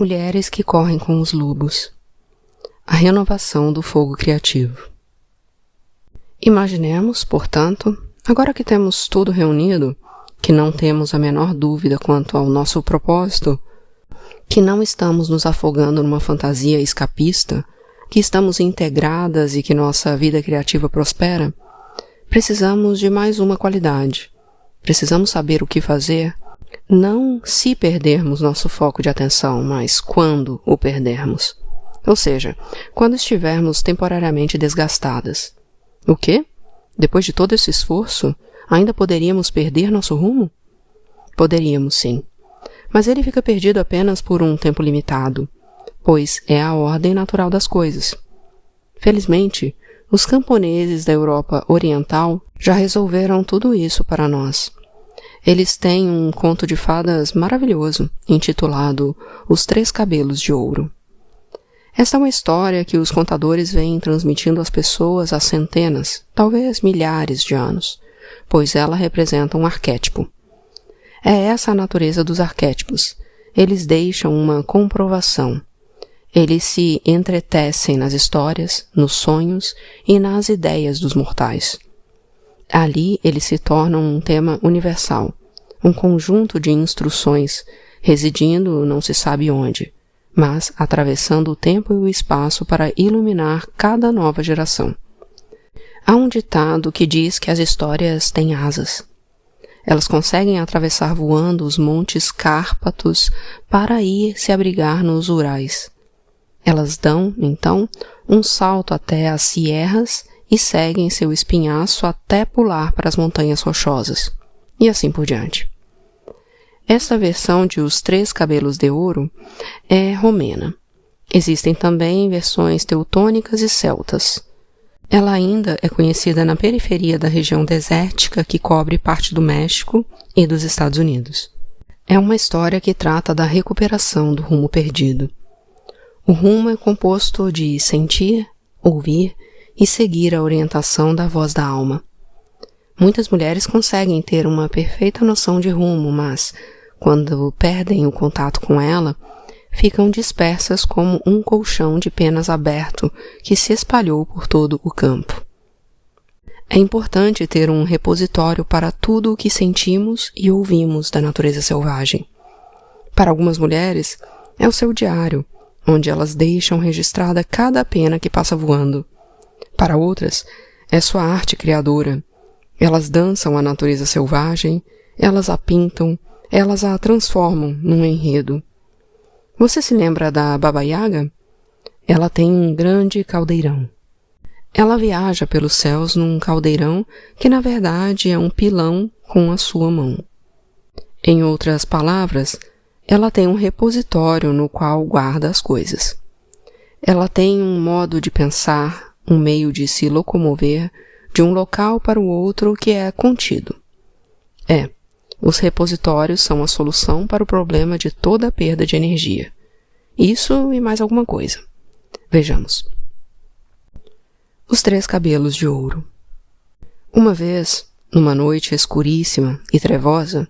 Mulheres que correm com os lobos. A renovação do fogo criativo. Imaginemos, portanto, agora que temos tudo reunido, que não temos a menor dúvida quanto ao nosso propósito, que não estamos nos afogando numa fantasia escapista, que estamos integradas e que nossa vida criativa prospera, precisamos de mais uma qualidade. Precisamos saber o que fazer, não se perdermos nosso foco de atenção, mas quando o perdermos. Ou seja, quando estivermos temporariamente desgastadas. O quê? Depois de todo esse esforço, ainda poderíamos perder nosso rumo? Poderíamos, sim. Mas ele fica perdido apenas por um tempo limitado, pois é a ordem natural das coisas. Felizmente, os camponeses da Europa Oriental já resolveram tudo isso para nós. Eles têm um conto de fadas maravilhoso, intitulado Os Três Cabelos de Ouro. Esta é uma história que os contadores vêm transmitindo às pessoas há centenas, talvez milhares de anos, pois ela representa um arquétipo. É essa a natureza dos arquétipos. Eles deixam uma comprovação. Eles se entretecem nas histórias, nos sonhos e nas ideias dos mortais. Ali eles se tornam um tema universal, um conjunto de instruções, residindo não se sabe onde, mas atravessando o tempo e o espaço para iluminar cada nova geração. Há um ditado que diz que as histórias têm asas. Elas conseguem atravessar voando os montes Cárpatos para ir se abrigar nos Urais. Elas dão, então, um salto até as Sierras e seguem seu espinhaço até pular para as montanhas rochosas, e assim por diante. Esta versão de Os Três Cabelos de Ouro é romena. Existem também versões teutônicas e celtas. Ela ainda é conhecida na periferia da região desértica que cobre parte do México e dos Estados Unidos. É uma história que trata da recuperação do rumo perdido. O rumo é composto de sentir, ouvir e seguir a orientação da voz da alma. Muitas mulheres conseguem ter uma perfeita noção de rumo, mas, quando perdem o contato com ela, ficam dispersas como um colchão de penas aberto que se espalhou por todo o campo. É importante ter um repositório para tudo o que sentimos e ouvimos da natureza selvagem. Para algumas mulheres, é o seu diário, onde elas deixam registrada cada pena que passa voando. Para outras, é sua arte criadora. Elas dançam a natureza selvagem, elas a pintam, elas a transformam num enredo. Você se lembra da Baba Yaga? Ela tem um grande caldeirão. Ela viaja pelos céus num caldeirão que na verdade é um pilão com a sua mão. Em outras palavras, ela tem um repositório no qual guarda as coisas. Ela tem um modo de pensar, um meio de se locomover de um local para o outro que é contido. Os repositórios são a solução para o problema de toda a perda de energia. Isso e mais alguma coisa. Vejamos. Os Três Cabelos de Ouro. Uma vez, numa noite escuríssima e trevosa,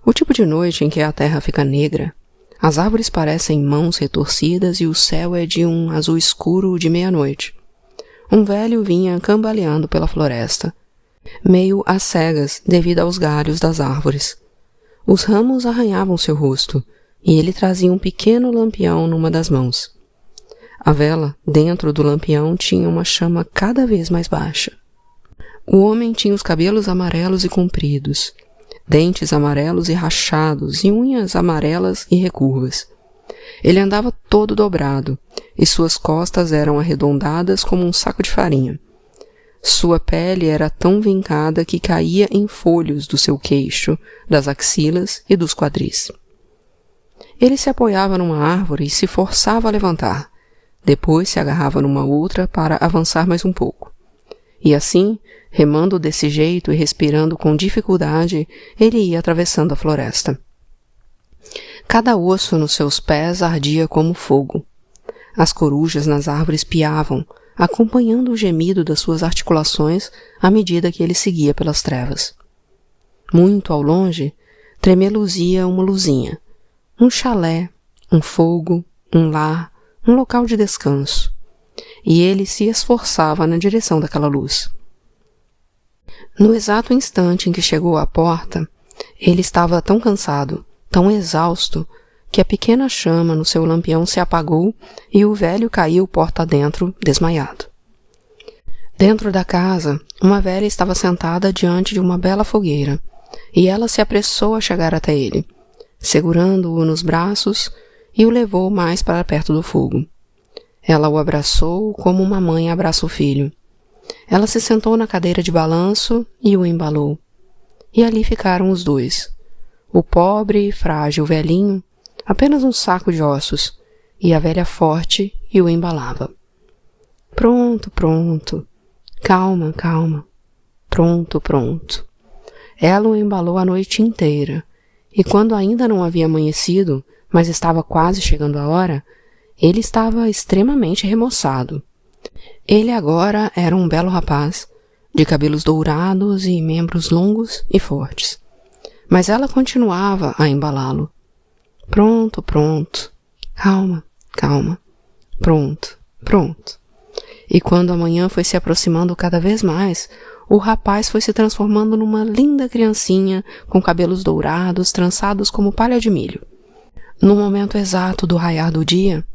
o tipo de noite em que a terra fica negra, as árvores parecem mãos retorcidas e o céu é de um azul escuro de meia-noite. Um velho vinha cambaleando pela floresta, meio às cegas devido aos galhos das árvores. Os ramos arranhavam seu rosto, e ele trazia um pequeno lampião numa das mãos. A vela, dentro do lampião, tinha uma chama cada vez mais baixa. O homem tinha os cabelos amarelos e compridos, dentes amarelos e rachados e unhas amarelas e recurvas. Ele andava todo dobrado, e suas costas eram arredondadas como um saco de farinha. Sua pele era tão vincada que caía em folhos do seu queixo, das axilas e dos quadris. Ele se apoiava numa árvore e se forçava a levantar. Depois se agarrava numa outra para avançar mais um pouco. E assim, remando desse jeito e respirando com dificuldade, ele ia atravessando a floresta. Cada osso nos seus pés ardia como fogo. As corujas nas árvores piavam, acompanhando o gemido das suas articulações à medida que ele seguia pelas trevas. Muito ao longe, tremeluzia uma luzinha, um chalé, um fogo, um lar, um local de descanso. E ele se esforçava na direção daquela luz. No exato instante em que chegou à porta, ele estava tão cansado, tão exausto, que a pequena chama no seu lampião se apagou e o velho caiu porta adentro, desmaiado. Dentro da casa, uma velha estava sentada diante de uma bela fogueira, e ela se apressou a chegar até ele, segurando-o nos braços, e o levou mais para perto do fogo. Ela o abraçou como uma mãe abraça o filho. Ela se sentou na cadeira de balanço e o embalou. E ali ficaram os dois. O pobre e frágil velhinho, apenas um saco de ossos, e a velha forte e o embalava. Pronto, pronto. Calma, calma. Pronto, pronto. Ela o embalou a noite inteira, e quando ainda não havia amanhecido, mas estava quase chegando a hora, ele estava extremamente remoçado. Ele agora era um belo rapaz, de cabelos dourados e membros longos e fortes. Mas ela continuava a embalá-lo. Pronto, pronto. Calma, calma. Pronto, pronto. E quando a manhã foi se aproximando cada vez mais, o rapaz foi se transformando numa linda criancinha com cabelos dourados, trançados como palha de milho. No momento exato do raiar do dia,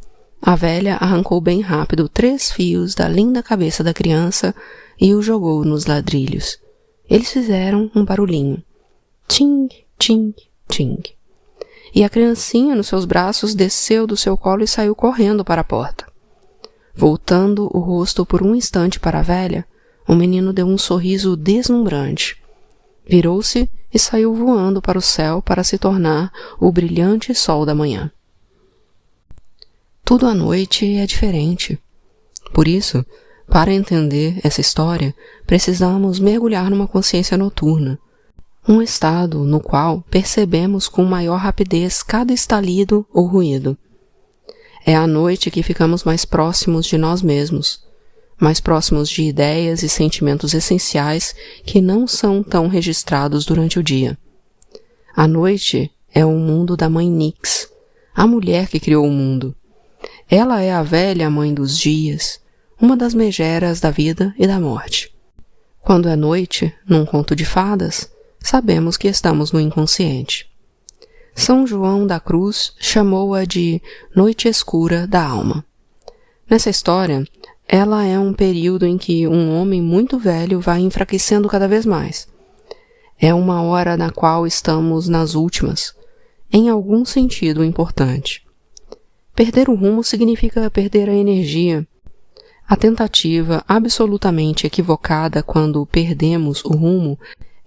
a velha arrancou bem rápido 3 fios da linda cabeça da criança e o jogou nos ladrilhos. Eles fizeram um barulhinho. Ting, ting, ting. E a criancinha nos seus braços desceu do seu colo e saiu correndo para a porta. Voltando o rosto por um instante para a velha, o menino deu um sorriso deslumbrante. Virou-se e saiu voando para o céu para se tornar o brilhante sol da manhã. Tudo à noite é diferente. Por isso, para entender essa história, precisamos mergulhar numa consciência noturna, um estado no qual percebemos com maior rapidez cada estalido ou ruído. É à noite que ficamos mais próximos de nós mesmos, mais próximos de ideias e sentimentos essenciais que não são tão registrados durante o dia. A noite é o mundo da mãe Nix, a mulher que criou o mundo. Ela é a velha mãe dos dias, uma das megeras da vida e da morte. Quando é noite, num conto de fadas, sabemos que estamos no inconsciente. São João da Cruz chamou-a de noite escura da alma. Nessa história, ela é um período em que um homem muito velho vai enfraquecendo cada vez mais. É uma hora na qual estamos nas últimas, em algum sentido importante. Perder o rumo significa perder a energia. A tentativa absolutamente equivocada quando perdemos o rumo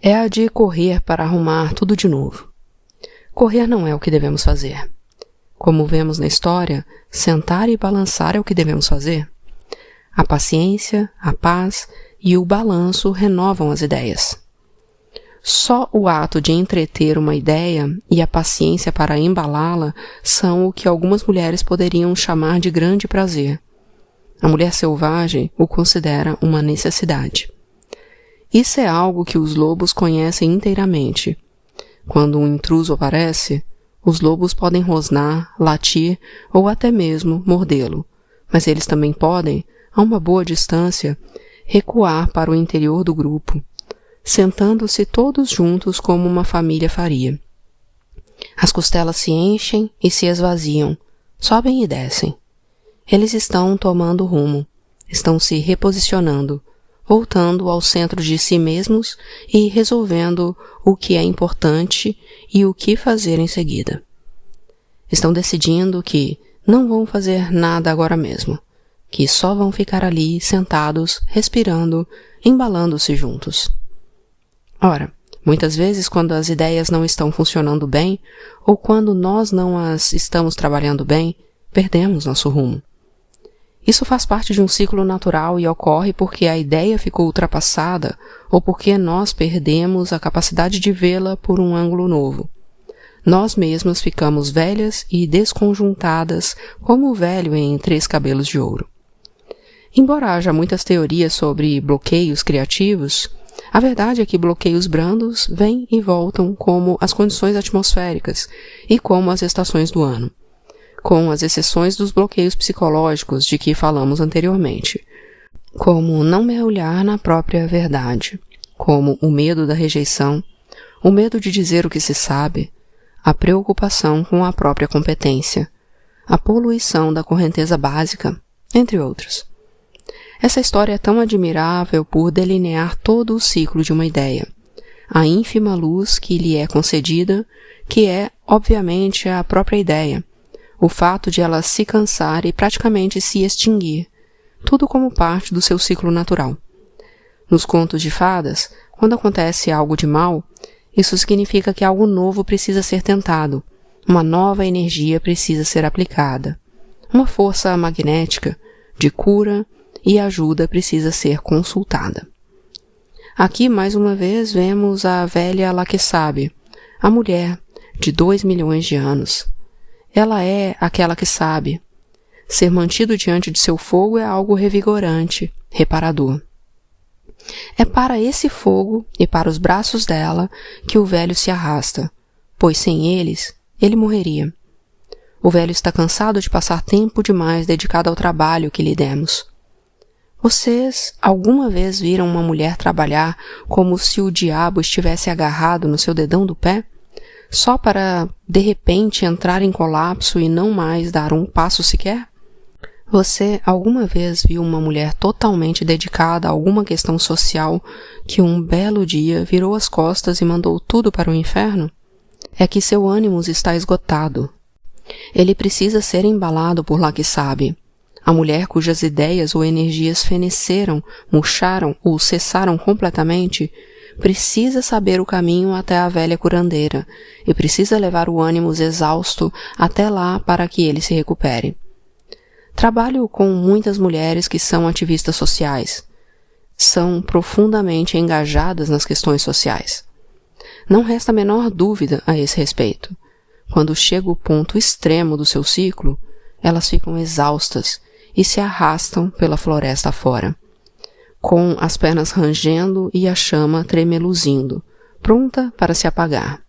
é a de correr para arrumar tudo de novo. Correr não é o que devemos fazer. Como vemos na história, sentar e balançar é o que devemos fazer. A paciência, a paz e o balanço renovam as ideias. Só o ato de entreter uma ideia e a paciência para embalá-la são o que algumas mulheres poderiam chamar de grande prazer. A mulher selvagem o considera uma necessidade. Isso é algo que os lobos conhecem inteiramente. Quando um intruso aparece, os lobos podem rosnar, latir ou até mesmo mordê-lo, mas eles também podem, a uma boa distância, recuar para o interior do grupo, sentando-se todos juntos como uma família faria. As costelas se enchem e se esvaziam, sobem e descem. Eles estão tomando rumo, estão se reposicionando, voltando ao centro de si mesmos e resolvendo o que é importante e o que fazer em seguida. Estão decidindo que não vão fazer nada agora mesmo, que só vão ficar ali sentados, respirando, embalando-se juntos. Ora, muitas vezes quando as ideias não estão funcionando bem, ou quando nós não as estamos trabalhando bem, perdemos nosso rumo. Isso faz parte de um ciclo natural e ocorre porque a ideia ficou ultrapassada ou porque nós perdemos a capacidade de vê-la por um ângulo novo. Nós mesmas ficamos velhas e desconjuntadas como o velho em 3 cabelos de ouro. Embora haja muitas teorias sobre bloqueios criativos, a verdade é que bloqueios brandos vêm e voltam como as condições atmosféricas e como as estações do ano. com as exceções dos bloqueios psicológicos de que falamos anteriormente, como não mergulhar na própria verdade, como o medo da rejeição, o medo de dizer o que se sabe, a preocupação com a própria competência, a poluição da correnteza básica, entre outros. Essa história é tão admirável por delinear todo o ciclo de uma ideia, a ínfima luz que lhe é concedida, que é, obviamente, a própria ideia, o fato de ela se cansar e praticamente se extinguir, tudo como parte do seu ciclo natural. Nos contos de fadas, quando acontece algo de mal, isso significa que algo novo precisa ser tentado, uma nova energia precisa ser aplicada, uma força magnética de cura e ajuda precisa ser consultada. Aqui, mais uma vez, vemos a velha Laquesabe, a mulher de 2 milhões de anos. Ela é aquela que sabe. Ser mantido diante de seu fogo é algo revigorante, reparador. É para esse fogo e para os braços dela que o velho se arrasta, pois sem eles, ele morreria. O velho está cansado de passar tempo demais dedicado ao trabalho que lhe demos. Vocês alguma vez viram uma mulher trabalhar como se o diabo estivesse agarrado no seu dedão do pé, só para, de repente, entrar em colapso e não mais dar um passo sequer? Você alguma vez viu uma mulher totalmente dedicada a alguma questão social que um belo dia virou as costas e mandou tudo para o inferno? É que seu ânimo está esgotado. Ele precisa ser embalado por Laquesabe, a mulher cujas ideias ou energias feneceram, murcharam ou cessaram completamente, precisa saber o caminho até a velha curandeira e precisa levar o ânimo exausto até lá para que ele se recupere. Trabalho com muitas mulheres que são ativistas sociais. São profundamente engajadas nas questões sociais. Não resta a menor dúvida a esse respeito. Quando chega o ponto extremo do seu ciclo, elas ficam exaustas e se arrastam pela floresta afora, com as pernas rangendo e a chama tremeluzindo, pronta para se apagar.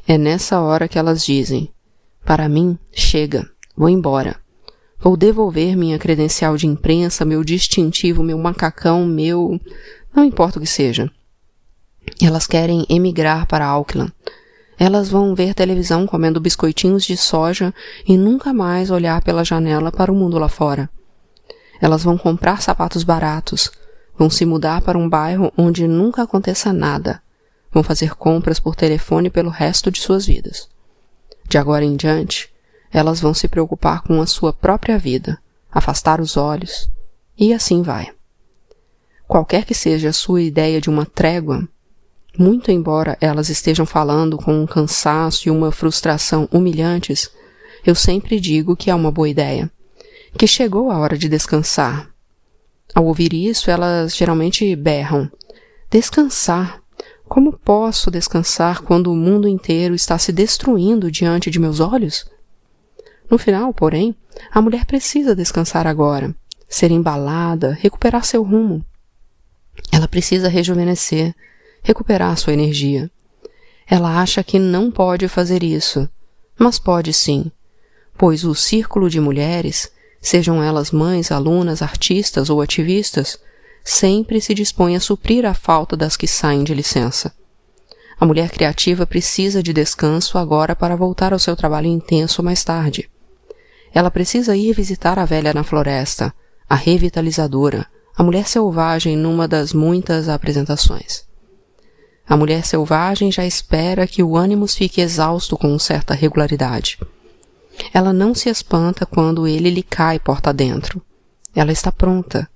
É nessa hora que elas dizem: para mim, chega, vou embora. Vou devolver minha credencial de imprensa, meu distintivo, meu macacão, não importa o que seja. Elas querem emigrar para Auckland. Elas vão ver televisão comendo biscoitinhos de soja e nunca mais olhar pela janela para o mundo lá fora. Elas vão comprar sapatos baratos, vão se mudar para um bairro onde nunca aconteça nada, vão fazer compras por telefone pelo resto de suas vidas. De agora em diante, elas vão se preocupar com a sua própria vida, afastar os olhos, e assim vai. Qualquer que seja a sua ideia de uma trégua, muito embora elas estejam falando com um cansaço e uma frustração humilhantes, eu sempre digo que é uma boa ideia, que chegou a hora de descansar. Ao ouvir isso, elas geralmente berram: descansar? Como posso descansar quando o mundo inteiro está se destruindo diante de meus olhos? No final, porém, a mulher precisa descansar agora, ser embalada, recuperar seu rumo. Ela precisa rejuvenescer, recuperar sua energia. Ela acha que não pode fazer isso, mas pode sim, pois o círculo de mulheres, sejam elas mães, alunas, artistas ou ativistas, sempre se dispõe a suprir a falta das que saem de licença. A mulher criativa precisa de descanso agora para voltar ao seu trabalho intenso mais tarde. Ela precisa ir visitar a velha na floresta, a revitalizadora, a mulher selvagem numa das muitas apresentações. A mulher selvagem já espera que o ânimo fique exausto com certa regularidade. Ela não se espanta quando ele lhe cai porta dentro. Ela está pronta.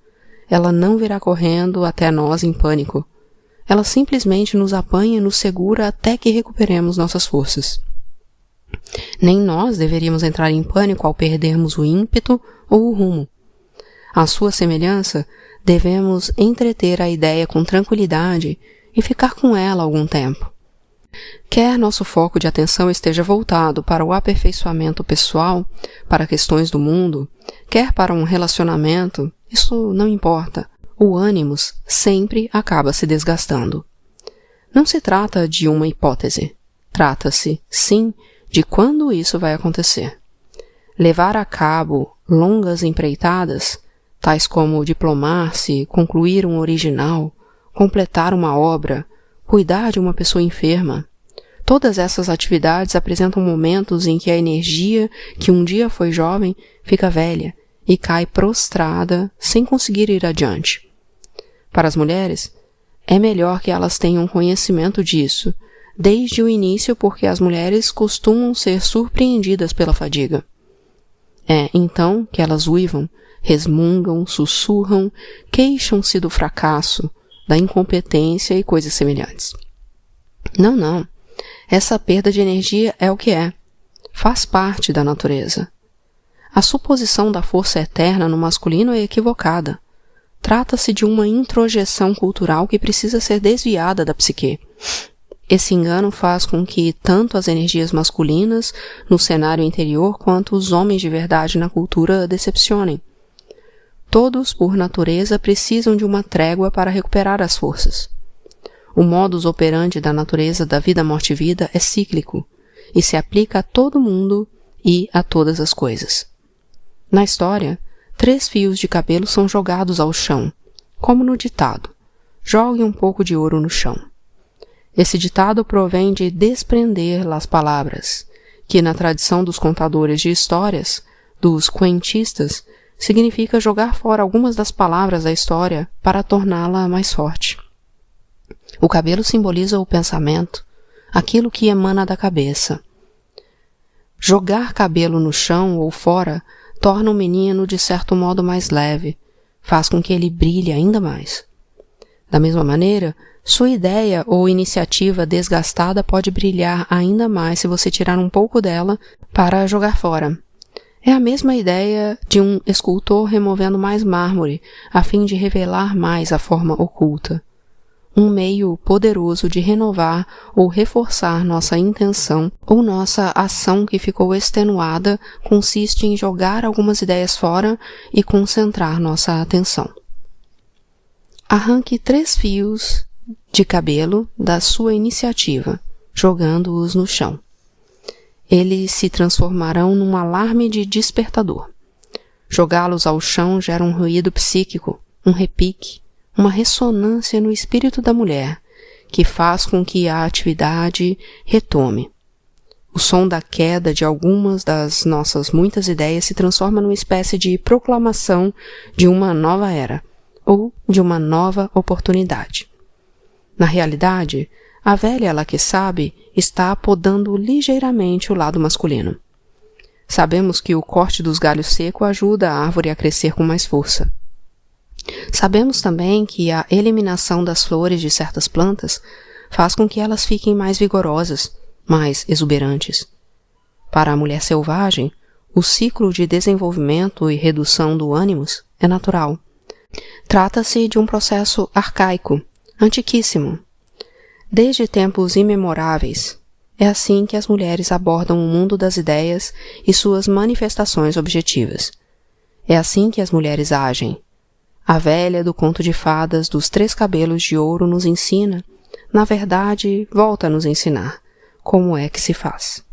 Ela não virá correndo até nós em pânico. Ela simplesmente nos apanha e nos segura até que recuperemos nossas forças. Nem nós deveríamos entrar em pânico ao perdermos o ímpeto ou o rumo. À sua semelhança, devemos entreter a ideia com tranquilidade e ficar com ela algum tempo. Quer nosso foco de atenção esteja voltado para o aperfeiçoamento pessoal, para questões do mundo, quer para um relacionamento, isso não importa. O ânimos sempre acaba se desgastando. Não se trata de uma hipótese. Trata-se, sim, de quando isso vai acontecer. levar a cabo longas empreitadas, tais como diplomar-se, concluir um original, completar uma obra, cuidar de uma pessoa enferma. Todas essas atividades apresentam momentos em que a energia que um dia foi jovem fica velha e cai prostrada sem conseguir ir adiante. Para as mulheres, é melhor que elas tenham conhecimento disso desde o início, porque as mulheres costumam ser surpreendidas pela fadiga. É então que elas uivam, resmungam, sussurram, queixam-se do fracasso, da incompetência e coisas semelhantes. Não. Essa perda de energia é o que é. Faz parte da natureza. A suposição da força eterna no masculino é equivocada. Trata-se de uma introjeção cultural que precisa ser desviada da psique. Esse engano faz com que tanto as energias masculinas no cenário interior quanto os homens de verdade na cultura decepcionem. Todos, por natureza, precisam de uma trégua para recuperar as forças. O modus operandi da natureza da vida, morte e vida é cíclico e se aplica a todo mundo e a todas as coisas. Na história, 3 fios de cabelo são jogados ao chão, como no ditado: jogue um pouco de ouro no chão. Esse ditado provém de desprender las palavras, que na tradição dos contadores de histórias, dos cuentistas, significa jogar fora algumas das palavras da história para torná-la mais forte. O cabelo simboliza o pensamento, aquilo que emana da cabeça. Jogar cabelo no chão ou fora torna o menino de certo modo mais leve, faz com que ele brilhe ainda mais. Da mesma maneira, sua ideia ou iniciativa desgastada pode brilhar ainda mais se você tirar um pouco dela para jogar fora. É a mesma ideia de um escultor removendo mais mármore a fim de revelar mais a forma oculta. Um meio poderoso de renovar ou reforçar nossa intenção ou nossa ação que ficou extenuada consiste em jogar algumas ideias fora e concentrar nossa atenção. Arranque 3 fios de cabelo da sua iniciativa, jogando-os no chão. Eles se transformarão num alarme de despertador. Jogá-los ao chão gera um ruído psíquico, um repique, uma ressonância no espírito da mulher, que faz com que a atividade retome. O som da queda de algumas das nossas muitas ideias se transforma numa espécie de proclamação de uma nova era, ou de uma nova oportunidade. Na realidade, a velha ela que sabe está podando ligeiramente o lado masculino. Sabemos que o corte dos galhos secos ajuda a árvore a crescer com mais força. Sabemos também que a eliminação das flores de certas plantas faz com que elas fiquem mais vigorosas, mais exuberantes. Para a mulher selvagem, o ciclo de desenvolvimento e redução do ânimos é natural. Trata-se de um processo arcaico, antiquíssimo. Desde tempos imemoráveis, é assim que as mulheres abordam o mundo das ideias e suas manifestações objetivas. É assim que as mulheres agem. A velha do conto de fadas dos 3 cabelos de ouro nos ensina, na verdade, volta a nos ensinar como é que se faz.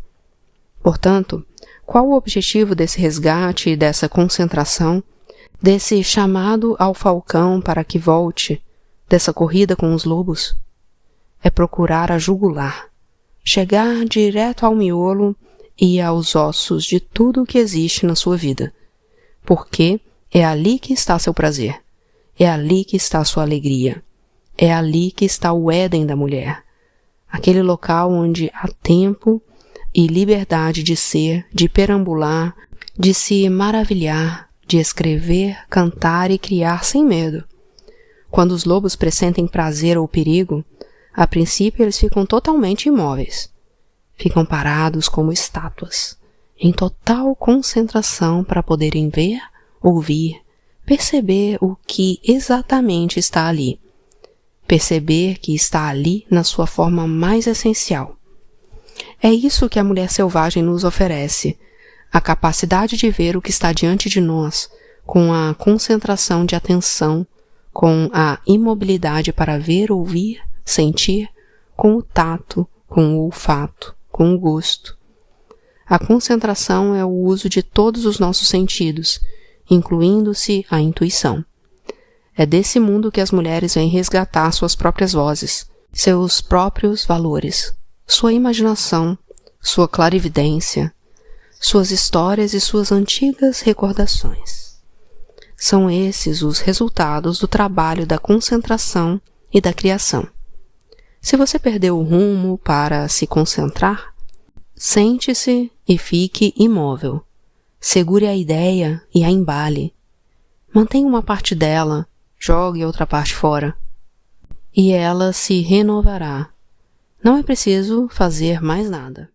Portanto, qual o objetivo desse resgate e dessa concentração, desse chamado ao falcão para que volte, dessa corrida com os lobos? É procurar a jugular, chegar direto ao miolo e aos ossos de tudo o que existe na sua vida, porque é ali que está seu prazer, é ali que está sua alegria, é ali que está o Éden da mulher, aquele local onde há tempo e liberdade de ser, de perambular, de se maravilhar, de escrever, cantar e criar sem medo. Quando os lobos pressentem prazer ou perigo, a princípio eles ficam totalmente imóveis. Ficam parados como estátuas, em total concentração para poderem ver, ouvir, perceber o que exatamente está ali. Perceber que está ali na sua forma mais essencial. É isso que a mulher selvagem nos oferece, a capacidade de ver o que está diante de nós, com a concentração de atenção, com a imobilidade para ver, ouvir, sentir, com o tato, com o olfato, com o gosto. A concentração é o uso de todos os nossos sentidos, incluindo-se a intuição. É desse mundo que as mulheres vêm resgatar suas próprias vozes, seus próprios valores, sua imaginação, sua clarividência, suas histórias e suas antigas recordações. São esses os resultados do trabalho da concentração e da criação. Se você perdeu o rumo para se concentrar, sente-se e fique imóvel. Segure a ideia e a embale. Mantenha uma parte dela, jogue outra parte fora. E ela se renovará. Não é preciso fazer mais nada.